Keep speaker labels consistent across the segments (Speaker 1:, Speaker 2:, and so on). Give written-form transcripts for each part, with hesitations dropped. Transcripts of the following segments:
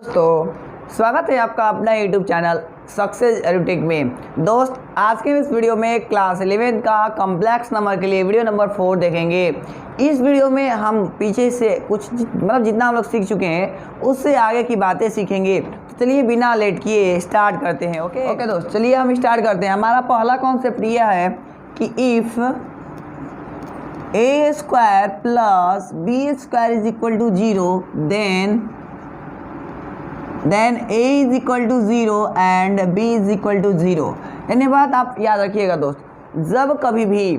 Speaker 1: तो स्वागत है आपका अपना YouTube चैनल सक्सेस एडुटेक में। दोस्त, आज के इस वीडियो में क्लास 11 का कॉम्प्लेक्स नंबर के लिए वीडियो नंबर 4 देखेंगे। इस वीडियो में हम पीछे से कुछ जितना हम लोग सीख चुके हैं उससे आगे की बातें सीखेंगे। तो चलिए बिना लेट किए स्टार्ट करते हैं। ओके दोस्त, चलिए हम स्टार्ट करते हैं। हमारा पहला कॉन्सेप्ट यह है कि if a square plus B square is equal to 0 then a is equal to 0 and b is equal to 0। यानी बात आप याद रखिएगा दोस्त, जब कभी भी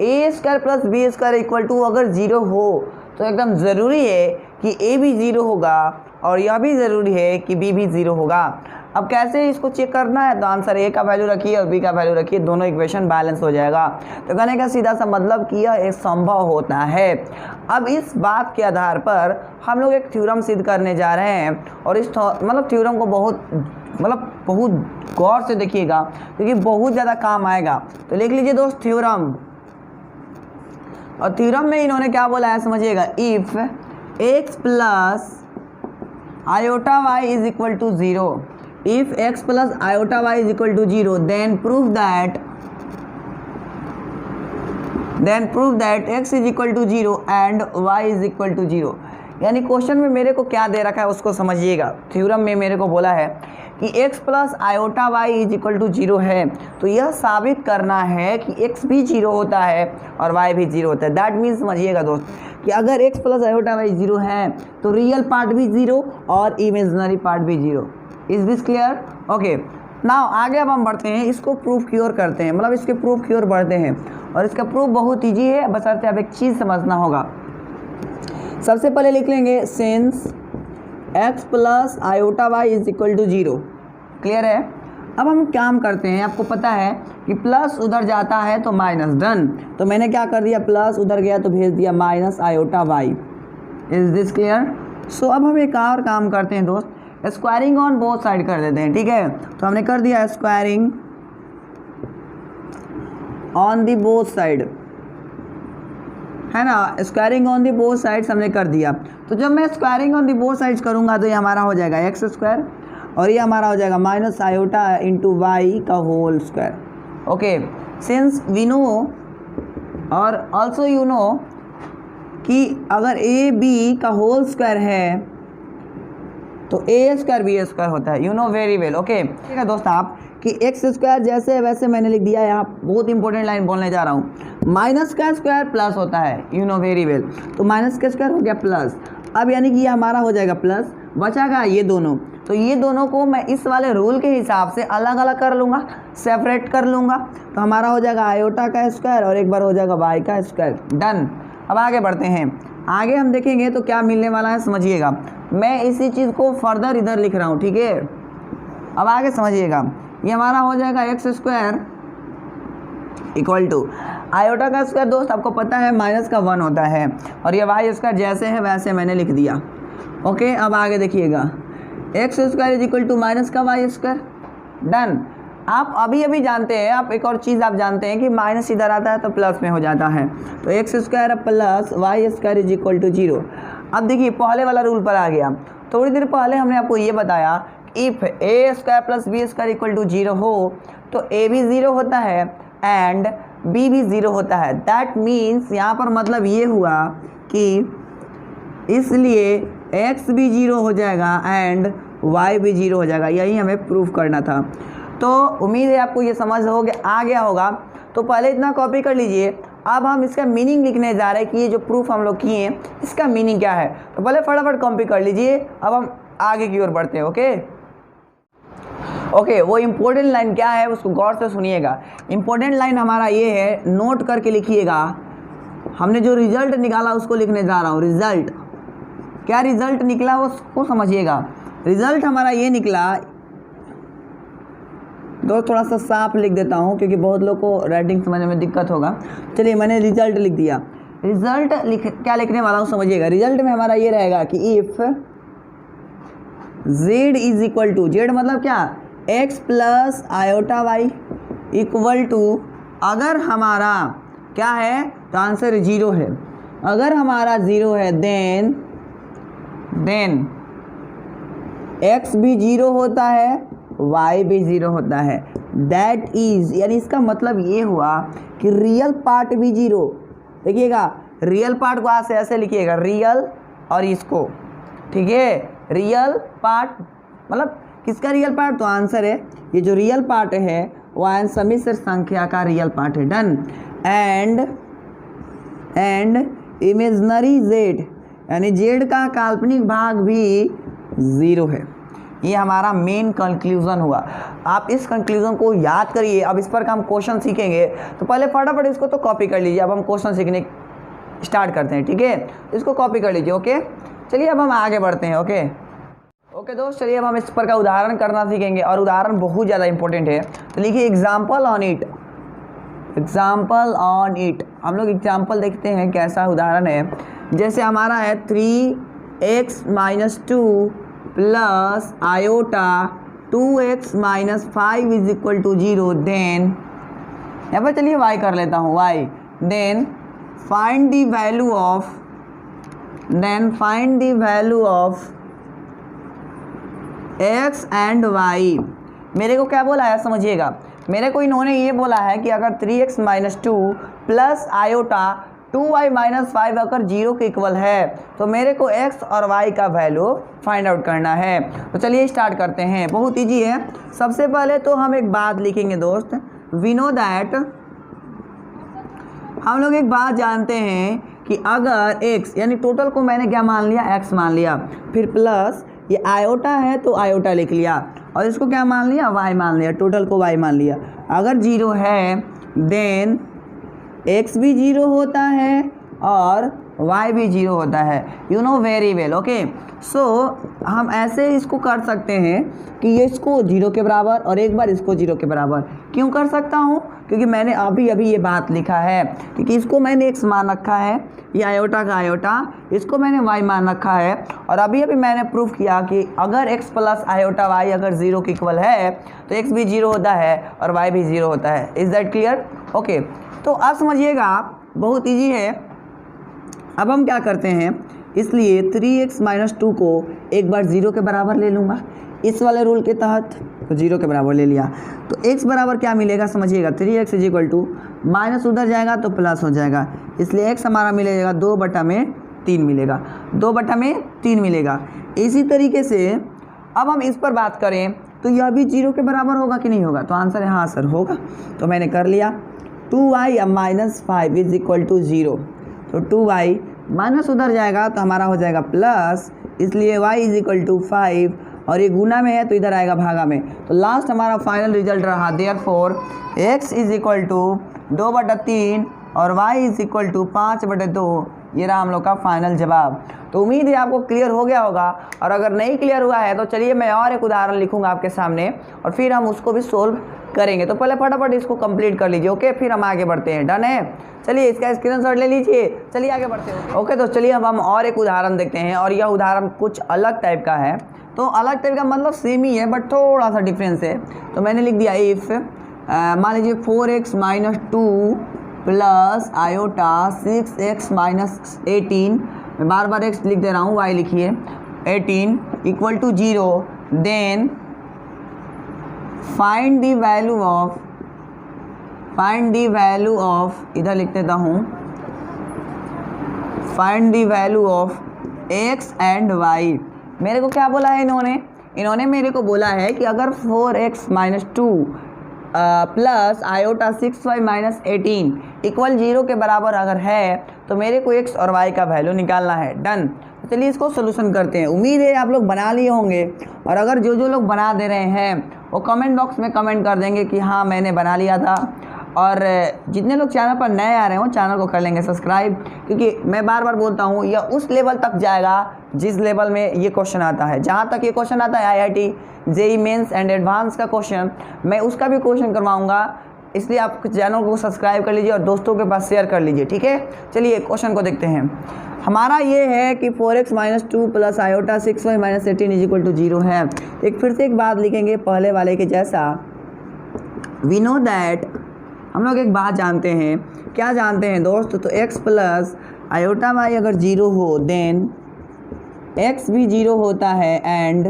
Speaker 1: a square plus B square equal to अगर 0 हो तो एकदम ज़रूरी है कि a भी 0 होगा और यह भी ज़रूरी है कि b भी 0 होगा। अब कैसे इसको चेक करना है, तो आंसर a का वैल्यू रखिए और b का वैल्यू रखिए, दोनों इक्वेशन बैलेंस हो जाएगा। तो कहने का सीधा सा मतलब कि यह एक संभव होता है। अब इस बात के आधार पर हम लोग एक थ्योरम सिद्ध करने जा रहे हैं और इस थ्योरम को बहुत गौर से देखिएगा क्योंकि बहुत ज़्यादा काम आएगा। तो लिख लीजिए दोस्त थ्योरम, और थ्योरम में इन्होंने क्या बोला है समझिएगा। If x plus iota Y is equal to 0, if x plus iota y is equal to 0 then prove that x is equal to 0 and y is equal to 0। यानी क्वेश्चन में मेरे को क्या दे रखा है उसको समझिएगा। थ्योरम में मेरे को बोला है कि x plus iota y is equal to 0 है, तो यह साबित करना है कि x भी 0 होता है और y भी 0 होता है। दैट मीन्स समझिएगा दोस्त कि अगर x प्लस आयोटा y 0 है तो रियल पार्ट भी 0 और इमेजिनरी पार्ट भी 0। Is this clear? Okay, now आगे अब हम बढ़ते हैं, इसको प्रूफ की ओर करते हैं, मतलब इसके प्रूफ की ओर बढ़ते हैं। और इसका प्रूफ बहुत ईजी है, बशर्ते आप एक चीज़ समझना होगा। सबसे पहले लिख लेंगे since x plus iota y is equal to 0। Clear है? अब हम काम करते हैं, आपको पता है कि प्लस उधर जाता है तो माइनस, डन। तो मैंने क्या कर दिया, प्लस उधर गया तो भेज दिया minus iota y। Is this clear? So अब हम एक और काम करते हैं दोस्त, स्क्वायरिंग ऑन बोथ साइड कर देते हैं। ठीक है, तो हमने कर दिया squaring on the both side, है ना। Squaring on the both sides हमने कर दिया। तो जब मैं squaring on the both sides करूंगा तो ये हमारा हो जाएगा एक्स स्क्वायर और ये हमारा हो जाएगा माइनस आयोटा इंटू वाई का whole square. Okay, since we know और ऑल्सो यू नो कि अगर ए बी का होल स्क्वायर है तो ए स्क्वायर बी स्क्वायर होता है, you know very well. Okay, ठीक है दोस्त, आप कि एक्स स्क्वायर जैसे वैसे मैंने लिख दिया। यहाँ बहुत इंपॉर्टेंट लाइन बोलने जा रहा हूँ, माइनस का स्क्वायर प्लस होता है, यू नो वेरी वेल। तो माइनस का स्क्वायर हो गया प्लस, अब यानी कि ये हमारा हो जाएगा प्लस, बचागा ये दोनों। तो ये दोनों को मैं इस वाले रूल के हिसाब से अलग अलग कर लूँगा, सेपरेट कर लूँगा। तो हमारा हो जाएगा आयोटा का स्क्वायर और एक बार हो जाएगा वाई का स्क्वायर, डन। अब आगे बढ़ते हैं, आगे हम देखेंगे तो क्या मिलने वाला है समझिएगा। मैं इसी चीज़ को फर्दर इधर लिख रहा हूँ, ठीक है। अब आगे समझिएगा, ये हमारा हो जाएगा X square equal to iota का स्क्वायर, दोस्त आपको पता है माइनस का 1 होता है, और ये वाई स्क्वायर जैसे है वैसे मैंने लिख दिया। ओके, अब आगे देखिएगा, X square is equal to minus का वाई स्क्वायर, डन। आप अभी जानते हैं, आप एक और चीज़ आप जानते हैं कि माइनस इधर आता है तो प्लस में हो जाता है। तो X square plus Y square is equal to 0। अब देखिए पहले वाला रूल पर आ गया। थोड़ी देर पहले हमने आपको ये बताया if A square plus B square equal to 0 हो तो ए भी 0 होता है एंड बी भी 0 होता है। दैट मीन्स यहाँ पर मतलब ये हुआ कि इसलिए एक्स भी 0 हो जाएगा एंड वाई भी 0 हो जाएगा, यही हमें प्रूफ करना था। तो उम्मीद है आपको ये समझ आ गया होगा। तो पहले इतना कॉपी कर लीजिए, अब हम इसका मीनिंग लिखने जा रहे हैं कि ये जो प्रूफ हम लोग किए हैं इसका मीनिंग क्या है। तो पहले फटाफट कॉपी कर लीजिए, अब हम आगे की ओर बढ़ते हैं। ओके, वो इम्पोर्टेंट लाइन क्या है उसको गौर से सुनिएगा। इम्पोर्टेंट लाइन हमारा ये है, नोट करके लिखिएगा। हमने जो रिजल्ट निकाला उसको लिखने जा रहा हूँ। रिजल्ट क्या रिजल्ट निकला उसको समझिएगा। रिजल्ट हमारा ये निकला, दोस्त थोड़ा सा साफ लिख देता हूँ क्योंकि बहुत लोग को राइटिंग समझने में दिक्कत होगा। चलिए मैंने रिजल्ट लिख दिया। रिजल्ट क्या लिखने वाला हूँ समझिएगा। रिजल्ट में हमारा ये रहेगा कि if z is equal to, Z मतलब क्या, x plus iota Y equal to, अगर हमारा क्या है तो आंसर 0 है। अगर हमारा 0 है देन देन x भी 0 होता है, y भी 0 होता है। दैट इज, यानी इसका मतलब ये हुआ कि रियल पार्ट भी 0। देखिएगा, रियल पार्ट को ऐसे ऐसे लिखिएगा, रियल और इसको, ठीक है, रियल पार्ट मतलब किसका रियल पार्ट, तो आंसर है ये जो रियल पार्ट है वो समिश्र संख्या का रियल पार्ट है। डन। एंड इमेजनरी जेड, यानी जेड का काल्पनिक भाग भी 0 है। ये हमारा मेन कंक्लूजन हुआ। आप इस कंक्लूजन को याद करिए। अब इस पर हम क्वेश्चन सीखेंगे, तो पहले फटाफट इसको तो कॉपी कर लीजिए। अब हम क्वेश्चन सीखने स्टार्ट करते हैं, ठीक है, इसको कॉपी कर लीजिए। ओके, चलिए अब हम आगे बढ़ते हैं। ओके दोस्त, चलिए अब हम इस पर का उदाहरण करना सीखेंगे, और उदाहरण बहुत ज़्यादा इंपॉर्टेंट है। तो लिखिए example on it. Example on it, हम लोग एग्जाम्पल देखते हैं कैसा उदाहरण है। जैसे हमारा है 3x - 2 plus iota 2x - 5 is equal to 0। Then यहाँ पर चलिए y कर लेता हूँ, y। Then find the value of x and y। मेरे को क्या बोला है समझिएगा, मेरे को इन्होंने ये बोला है कि अगर 3x - 2 प्लस आयोटा 2y - 5 अगर 0 के इक्वल है तो मेरे को x और y का वैल्यू फाइंड आउट करना है। तो चलिए स्टार्ट करते हैं, बहुत इजी है। सबसे पहले तो हम एक बात लिखेंगे दोस्त, वी नो दैट, हम लोग एक बात जानते हैं कि अगर x, यानी टोटल को मैंने क्या मान लिया, x मान लिया, फिर प्लस ये आयोटा है तो आयोटा लिख लिया, और इसको क्या मान लिया, y मान लिया, टोटल को y मान लिया। अगर 0 है देन x भी 0 होता है और y भी 0 होता है। You know very well. Okay, so हम ऐसे इसको कर सकते हैं कि ये इसको 0 के बराबर और एक बार इसको 0 के बराबर। क्यों कर सकता हूँ, क्योंकि मैंने अभी ये बात लिखा है, क्योंकि इसको मैंने x मान रखा है, ये आयोटा का आयोटा, इसको मैंने y मान रखा है, और अभी मैंने प्रूफ किया कि अगर x प्लस आयोटा y अगर 0 के इक्वल है तो x भी 0 होता है और y भी 0 होता है। Is that clear? ओके, तो आप समझिएगा, बहुत इजी है। अब हम क्या करते हैं, इसलिए 3x - 2 को एक बार 0 के बराबर ले लूँगा इस वाले रूल के तहत, तो 0 के बराबर ले लिया तो x बराबर क्या मिलेगा समझिएगा, 3x = माइनस उधर जाएगा तो प्लस हो जाएगा, इसलिए x हमारा मिलेगा 2/3 मिलेगा, 2/3 मिलेगा। इसी तरीके से अब हम इस पर बात करें तो यह भी 0 के बराबर होगा कि नहीं होगा, तो आंसर है हाँ सर होगा। तो मैंने कर लिया 2y - 5 इज इक्वल टू 0, तो 2y माइनस उधर जाएगा तो हमारा हो जाएगा प्लस, इसलिए y = 5, और ये गुना में है तो इधर आएगा भागा में। तो लास्ट हमारा फाइनल रिजल्ट रहा देयरफॉर x = 2/3 और y = 5/2। ये रहा हम लोग का फाइनल जवाब। तो उम्मीद है आपको क्लियर हो गया होगा, और अगर नहीं क्लियर हुआ है तो चलिए मैं और एक उदाहरण लिखूंगा आपके सामने और फिर हम उसको भी सोल्व करेंगे। तो पहले फटाफट इसको कंप्लीट कर लीजिए, ओके, फिर हम आगे बढ़ते हैं। डन है? चलिए इसका स्क्रीनशॉट ले लीजिए, चलिए आगे बढ़ते हैं। ओके, तो चलिए अब हम और एक उदाहरण देखते हैं, और यह उदाहरण कुछ अलग टाइप का है। तो अलग टाइप का मतलब सेम ही है बट थोड़ा सा डिफरेंस है। तो मैंने लिख दिया इफ़, मान लीजिए 4x - 2 प्लस आयोटा 6x - 18, मैं बार बार x लिख दे रहा हूँ, y लिखिए, 18 = 0, then find the value of, इधर लिख देता हूँ, find the value of x and y। मेरे को क्या बोला है इन्होंने मेरे को बोला है कि अगर 4x - 2 प्लस आयोटा 6y - 18 = 0 के बराबर अगर है तो मेरे को x और y का वैल्यू निकालना है। डन। तो चलिए इसको सोल्यूशन करते हैं। उम्मीद है आप लोग बना लिए होंगे, और अगर जो लोग बना दे रहे हैं वो कमेंट बॉक्स में कमेंट कर देंगे कि हाँ मैंने बना लिया था, और जितने लोग चैनल पर नए आ रहे हो चैनल को कर लेंगे सब्सक्राइब, क्योंकि मैं बार बार बोलता हूँ यह उस लेवल तक जाएगा जिस लेवल में ये क्वेश्चन आता है। जहाँ तक ये क्वेश्चन आता है IIT, JEE mains and advance का क्वेश्चन, मैं उसका भी क्वेश्चन करवाऊँगा, इसलिए आप चैनल को सब्सक्राइब कर लीजिए और दोस्तों के पास शेयर कर लीजिए, ठीक है। चलिए क्वेश्चन को देखते हैं। हमारा ये है कि 4x - 2 प्लस आयोटा 6y - 18 = 0 है। एक फिर से एक बात लिखेंगे पहले वाले के जैसा, वी नो दैट, हम लोग एक बात जानते हैं, क्या जानते हैं दोस्त, तो x प्लस आयोटा y अगर 0 हो देन x भी 0 होता है एंड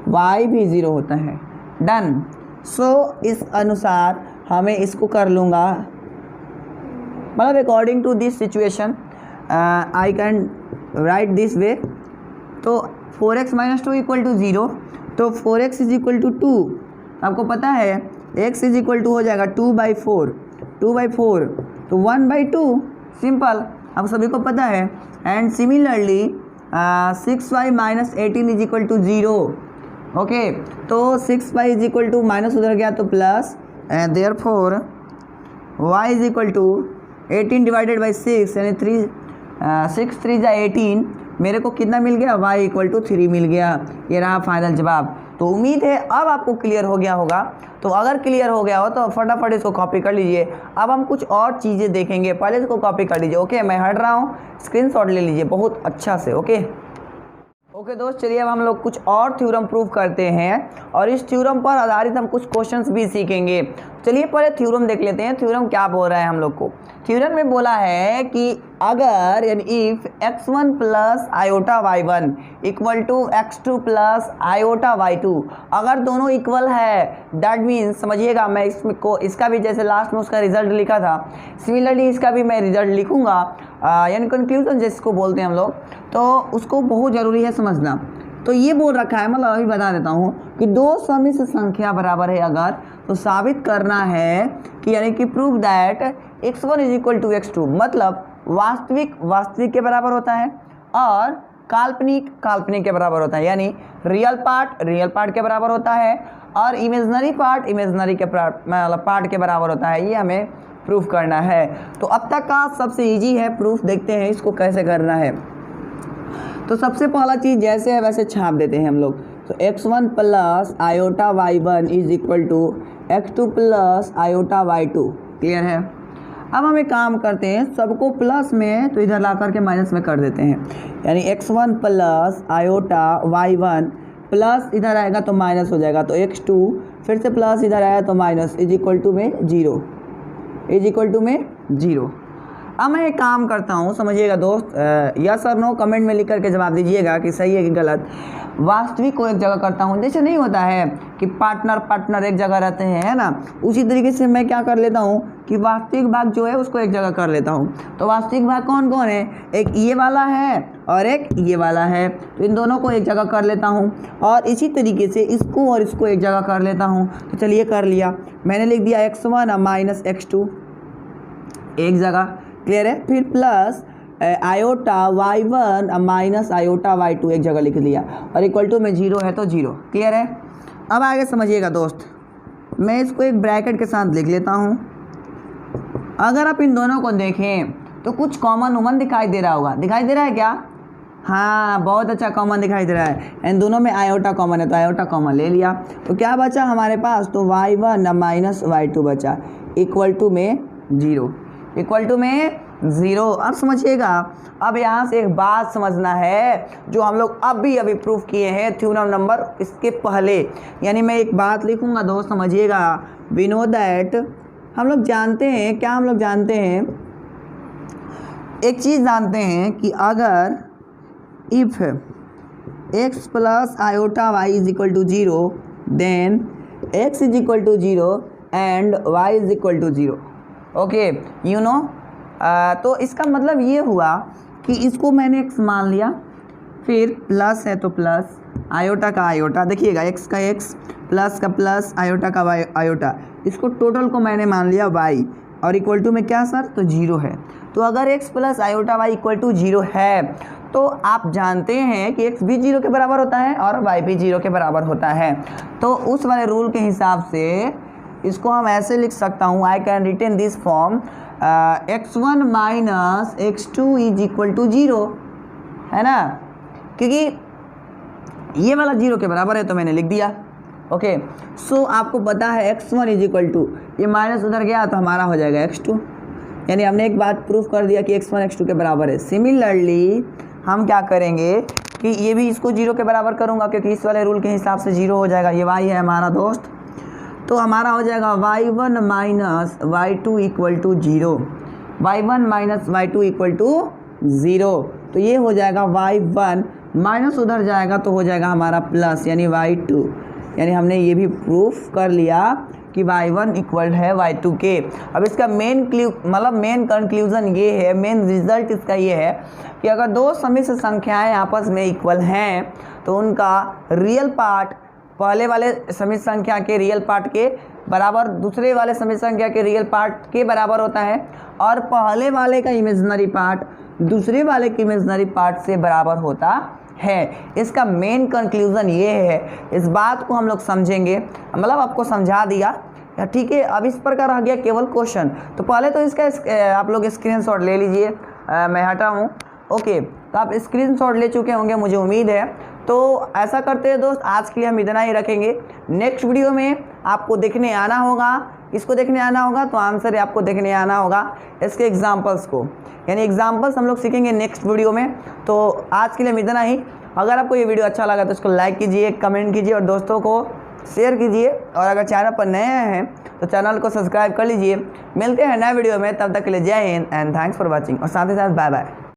Speaker 1: y भी 0 होता है। डन। सो इस अनुसार हमें इसको कर लूँगा, मतलब according to this situation I can write this way. तो 4x - 2 = 0, तो 4x = 2। आपको पता है x = हो जाएगा 2/4, 2/4 तो 1/2, सिंपल, आप सभी को पता है। And similarly 6y - 18 = 0। ओके, तो 6y = माइनस उधर गया तो प्लस, देयरफॉर y = 18 / 6 यानी 6 3 × 18, मेरे को कितना मिल गया, y = 3 मिल गया। ये रहा फाइनल जवाब। तो उम्मीद है अब आपको क्लियर हो गया होगा। तो अगर क्लियर हो गया हो तो फटाफट इसको कॉपी कर लीजिए। अब हम कुछ और चीज़ें देखेंगे, पहले इसको कॉपी कर लीजिए। ओके, मैं हट रहा हूँ, स्क्रीनशॉट ले लीजिए बहुत अच्छा से। ओके दोस्त, चलिए अब हम लोग कुछ और थ्योरम प्रूव करते हैं और इस थ्योरम पर आधारित हम कुछ क्वेश्चंस भी सीखेंगे। चलिए पहले थ्योरम देख लेते हैं, थ्योरम क्या बोल रहा है हम लोग को। थ्योरम में बोला है कि अगर यानी if x1 + i(y1) = x2 + i(y2), अगर दोनों इक्वल है, दैट मीन्स समझिएगा, मैं इसको इसका भी जैसे लास्ट में उसका रिजल्ट लिखा था, सिमिलरली इसका भी मैं रिजल्ट लिखूंगा, यानी कंक्लूजन जिसको बोलते हैं हम लोग, तो उसको बहुत ज़रूरी है समझना। तो ये बोल रखा है, मतलब अभी बता देता हूँ कि दो समिश्र संख्या बराबर है अगर, तो साबित करना है कि यानी कि प्रूव दैट x1 = x2, मतलब वास्तविक वास्तविक के बराबर होता है और काल्पनिक काल्पनिक के बराबर होता है, यानी रियल पार्ट के बराबर होता है और इमेजनरी पार्ट इमेजनरी के पार्ट के बराबर होता है। ये हमें प्रूफ करना है। तो अब तक का सबसे इजी है प्रूफ, देखते हैं इसको कैसे करना है। तो सबसे पहला चीज़ जैसे है वैसे छाप देते हैं हम लोग। तो x1 + i(y1) = x2 + i(y2), clear है। अब हम एक काम करते हैं, सबको प्लस में तो इधर ला करके माइनस में कर देते हैं, यानी x1 + i(y1) प्लस इधर आएगा तो माइनस हो जाएगा, तो x2 फिर से प्लस इधर आया तो माइनस, = में 0, में 0। अब मैं एक काम करता हूँ, समझिएगा दोस्त, यस और नो कमेंट में लिख करके जवाब दीजिएगा कि सही है कि गलत। वास्तविक को एक जगह करता हूँ, जैसे नहीं होता है कि पार्टनर एक जगह रहते हैं, है ना, उसी तरीके से मैं क्या कर लेता हूँ कि वास्तविक भाग जो है उसको एक जगह कर लेता हूँ। तो वास्तविक भाग कौन कौन है, एक ये वाला है और एक ये वाला है, तो इन दोनों को एक जगह कर लेता हूँ और इसी तरीके से इसको और इसको एक जगह कर लेता हूँ। तो चलिए कर लिया, मैंने लिख दिया x1 - x2 एक जगह, क्लियर है। फिर प्लस i(y1) - i(y2) एक जगह लिख लिया और = में 0 है तो 0, क्लियर है। अब आगे समझिएगा दोस्त, मैं इसको एक ब्रैकेट के साथ लिख लेता हूँ। अगर आप इन दोनों को देखें तो कुछ कॉमन दिखाई दे रहा होगा, दिखाई दे रहा है क्या? हाँ, बहुत अच्छा कॉमन दिखाई दे रहा है। इन दोनों में आयोटा कॉमन है तो आयोटा कॉमन ले लिया, तो क्या बचा हमारे पास, तो y1 - y2 बचा, = में 0, में 0। अब समझिएगा, अब यहाँ से एक बात समझना है जो हम लोग अभी प्रूफ किए हैं थ्योरम नंबर इसके पहले, यानी मैं एक बात लिखूंगा दोस्त, समझिएगा। वी नो दैट, हम लोग जानते हैं, क्या हम लोग जानते हैं, एक चीज़ जानते हैं कि अगर if x + i(y) = 0, then x = 0 and y = 0। Okay, you know, तो इसका मतलब ये हुआ कि इसको मैंने x मान लिया, फिर प्लस है तो प्लस, आयोटा का आयोटा, देखिएगा x का x, प्लस का प्लस, आयोटा का आयोटा, इसको टोटल को मैंने मान लिया y और = में क्या सर, तो 0 है। तो अगर x + i(y) = 0 है तो आप जानते हैं कि x भी 0 के बराबर होता है और y भी 0 के बराबर होता है। तो उस वाले रूल के हिसाब से इसको हम ऐसे लिख सकता हूँ, I can written this form, x1 - x2 = 0, है ना, क्योंकि ये वाला 0 के बराबर है तो मैंने लिख दिया। ओके, सो आपको पता है x1 = ये माइनस उधर गया तो हमारा हो जाएगा x2, यानी हमने एक बात प्रूफ कर दिया कि x1 x2 के बराबर है। सिमिलरली हम क्या करेंगे कि ये भी इसको 0 के बराबर करूँगा, क्योंकि इस वाले रूल के हिसाब से 0 हो जाएगा, ये y है हमारा दोस्त, तो हमारा हो जाएगा y1 - y2 = 0, y1 - y2 = 0, तो ये हो जाएगा y1 माइनस उधर जाएगा तो हो जाएगा हमारा प्लस यानी y2। यानी हमने ये भी प्रूफ कर लिया कि y1 इक्वल है y2 के। अब इसका मेन कंक्लूजन ये है, मेन रिजल्ट इसका ये है कि अगर दो समिश्र संख्याएं आपस में इक्वल हैं तो उनका रियल पार्ट पहले वाले समिश्र संख्या के रियल पार्ट के बराबर दूसरे वाले समिश्र संख्या के रियल पार्ट के बराबर होता है, और पहले वाले का इमेजिनरी पार्ट दूसरे वाले के इमेजिनरी पार्ट से बराबर होता है। इसका मेन कंक्लूजन ये है। इस बात को हम लोग समझेंगे, मतलब आपको समझा दिया, ठीक है। अब इस प्रकार रह गया केवल क्वेश्चन। तो पहले तो इसका आप लोग स्क्रीनशॉट ले लीजिए, मैं हटा हूँ। ओके, तो आप स्क्रीनशॉट ले चुके होंगे मुझे उम्मीद है। तो ऐसा करते हैं दोस्त, आज के लिए हम इतना ही रखेंगे। नेक्स्ट वीडियो में आपको देखने आना होगा, इसको देखने आना होगा तो आंसर आपको देखने आना होगा इसके एग्जाम्पल्स को, यानी एग्जाम्पल्स हम लोग सीखेंगे नेक्स्ट वीडियो में। तो आज के लिए हम इतना ही। अगर आपको ये वीडियो अच्छा लगा तो इसको लाइक कीजिए, कमेंट कीजिए और दोस्तों को शेयर कीजिए, और अगर चैनल पर नए हैं तो चैनल को सब्सक्राइब कर लीजिए। मिलते हैं नए वीडियो में, तब तक के लिए जय Hind and thanks for watching, और साथ ही साथ बाय बाय।